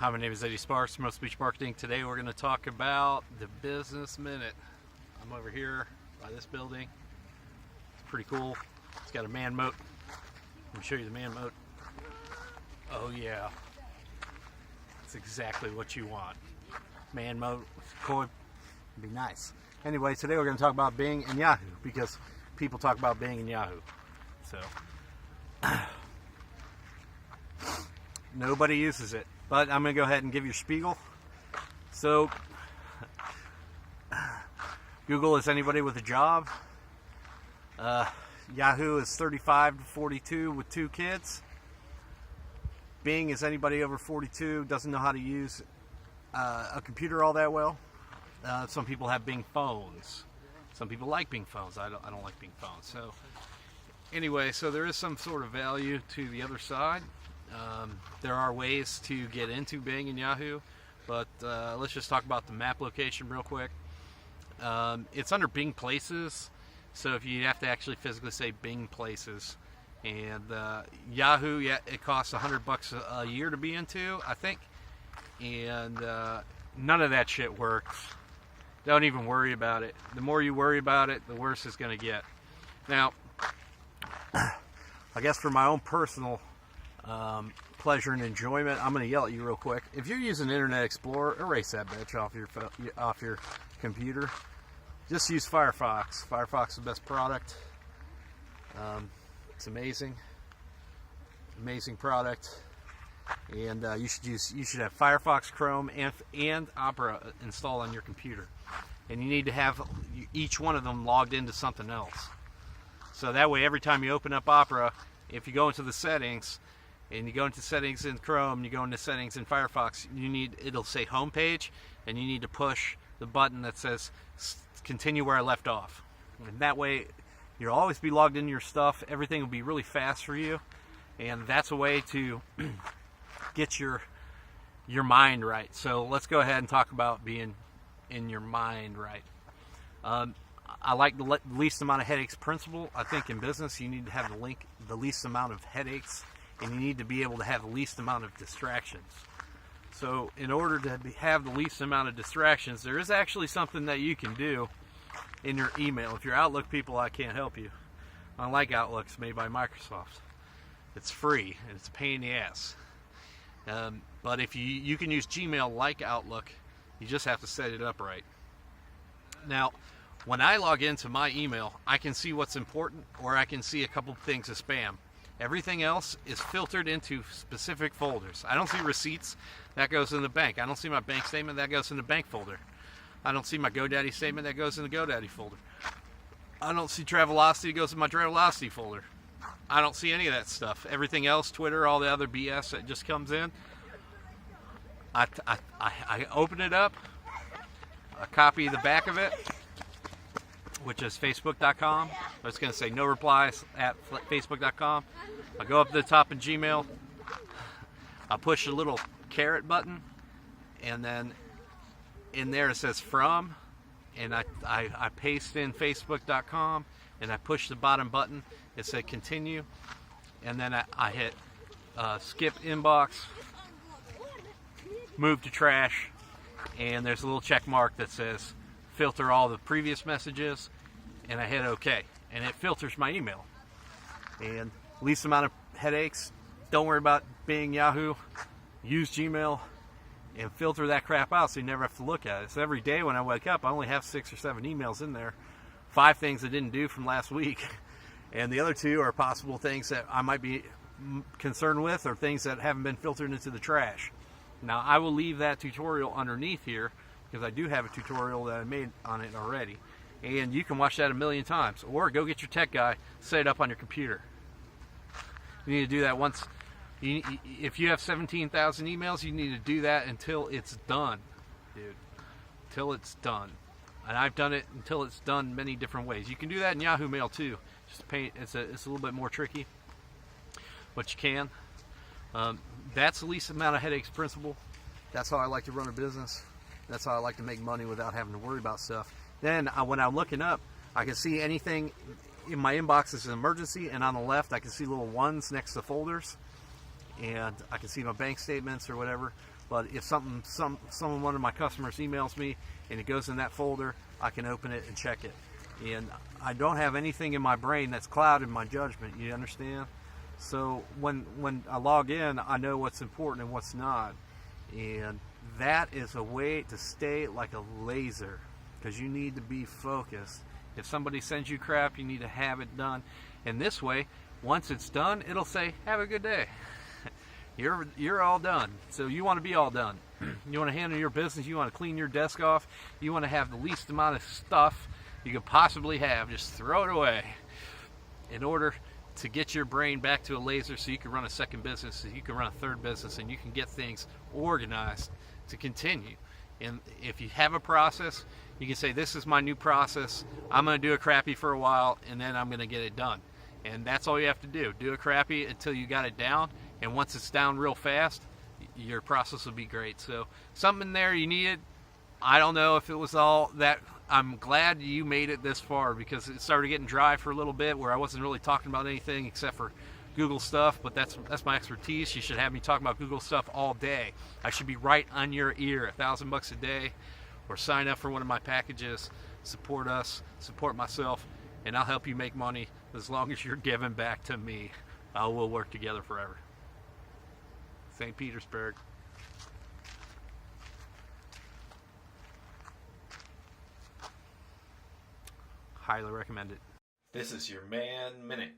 Hi, my name is Eddie Sparks from Speech Marketing. Today we're going to talk about the Business Minute. I'm over here by this building. It's pretty cool. It's got a man moat. Let me show you the man moat. Oh yeah, that's exactly what you want. Man moat with koi. It'd be nice. Anyway, today we're going to talk about Bing and Yahoo because people talk about Bing and Yahoo. So nobody uses it. But I'm going to go ahead and give you a spiel. So, Google is anybody with a job. Yahoo is 35 to 42 with 2 kids. Bing is anybody over 42, doesn't know how to use a computer all that well. Some people have Bing phones. Some people like Bing phones. I don't like Bing phones. So, anyway, so there is some sort of value to the other side. There are ways to get into Bing and Yahoo, but let's just talk about the map location real quick. It's under Bing Places, so if you have to actually physically say Bing Places. And Yahoo, yeah, it costs $100 a year to be into, I think. And none of that shit works. Don't even worry about it. The more you worry about it, the worse it's going to get. Now, I guess for my own personal pleasure and enjoyment, I'm going to yell at you real quick. If you're using Internet Explorer, erase that bitch off your computer. Just use Firefox. Firefox is the best product. It's amazing product, and you should have Firefox, Chrome, and Opera installed on your computer, and you need to have each one of them logged into something else. So that way, every time you open up Opera, if you go into the settings. And you go into settings in Chrome, you go into settings in Firefox, it'll say homepage, and you need to push the button that says continue where I left off. And that way, you'll always be logged into your stuff. Everything will be really fast for you. And that's a way to get your mind right. So let's go ahead and talk about being in your mind right. I like the least amount of headaches principle. I think in business, you need to have the least amount of headaches. And you need to be able to have the least amount of distractions. So in order to have the least amount of distractions, there is actually something that you can do in your email. If you're Outlook people, I can't help you. I like Outlook. It's made by Microsoft. It's free, and it's a pain in the ass. But if you can use Gmail like Outlook, you just have to set it up right. Now, when I log into my email, I can see what's important, or I can see a couple things of spam. Everything else is filtered into specific folders. I don't see receipts. That goes in the bank. I don't see my bank statement. That goes in the bank folder. I don't see my GoDaddy statement. That goes in the GoDaddy folder. I don't see Travelocity. It goes in my Travelocity folder. I don't see any of that stuff. Everything else, Twitter, all the other BS that just comes in, I open it up, I copy the back of it, which is facebook.com. I was going to say no replies at facebook.com. I go up to the top of Gmail. I push a little caret button, and then in there it says from, and I paste in facebook.com, and I push the bottom button. It says continue, and then I hit skip inbox, move to trash, and there's a little check mark that says filter all the previous messages, and I hit OK, and it filters my email. And least amount of headaches. Don't worry about Bing, Yahoo. Use Gmail and filter that crap out so you never have to look at it. So every day when I wake up, I only have 6 or 7 emails in there. 5 things I didn't do from last week, and the other 2 are possible things that I might be concerned with, or things that haven't been filtered into the trash. Now I will leave that tutorial underneath here, because I do have a tutorial that I made on it already, and you can watch that a million times, or go get your tech guy, set it up on your computer. You need to do that once. If you have 17,000 emails, you need to do that until it's done, dude. Until it's done. And I've done it until it's done many different ways. You can do that in Yahoo Mail too. Just it's a little bit more tricky, but you can. That's the least amount of headaches principle. That's how I like to run a business. That's how I like to make money without having to worry about stuff. Then when I'm looking up, I can see anything in my inbox is an emergency, and on the left I can see little ones next to folders, and I can see my bank statements or whatever. But if one of my customers emails me and it goes in that folder, I can open it and check it. And I don't have anything in my brain that's clouding my judgment, you understand? So when I log in, I know what's important and what's not. And that is a way to stay like a laser, because you need to be focused. If somebody sends you crap, you need to have it done. And this way, once it's done, it'll say, have a good day. You're all done. So you want to be all done. You want to handle your business. You want to clean your desk off. You want to have the least amount of stuff you could possibly have. Just throw it away in order to get your brain back to a laser, so you can run a second business, so you can run a third business, and you can get things organized to continue. And if you have a process, you can say, this is my new process. I'm going to do it crappy for a while, and then I'm going to get it done. And that's all you have to do. Do it crappy until you got it down. And once it's down real fast, your process will be great. So something there you needed. I don't know if it was all that. I'm glad you made it this far, because it started getting dry for a little bit where I wasn't really talking about anything except for Google stuff, but that's my expertise. You should have me talking about Google stuff all day. I should be right on your ear. $1,000 a day, or sign up for one of my packages. Support us, support myself, and I'll help you make money as long as you're giving back to me. We'll work together forever. St. Petersburg. Highly recommend it. This is your Man Minute.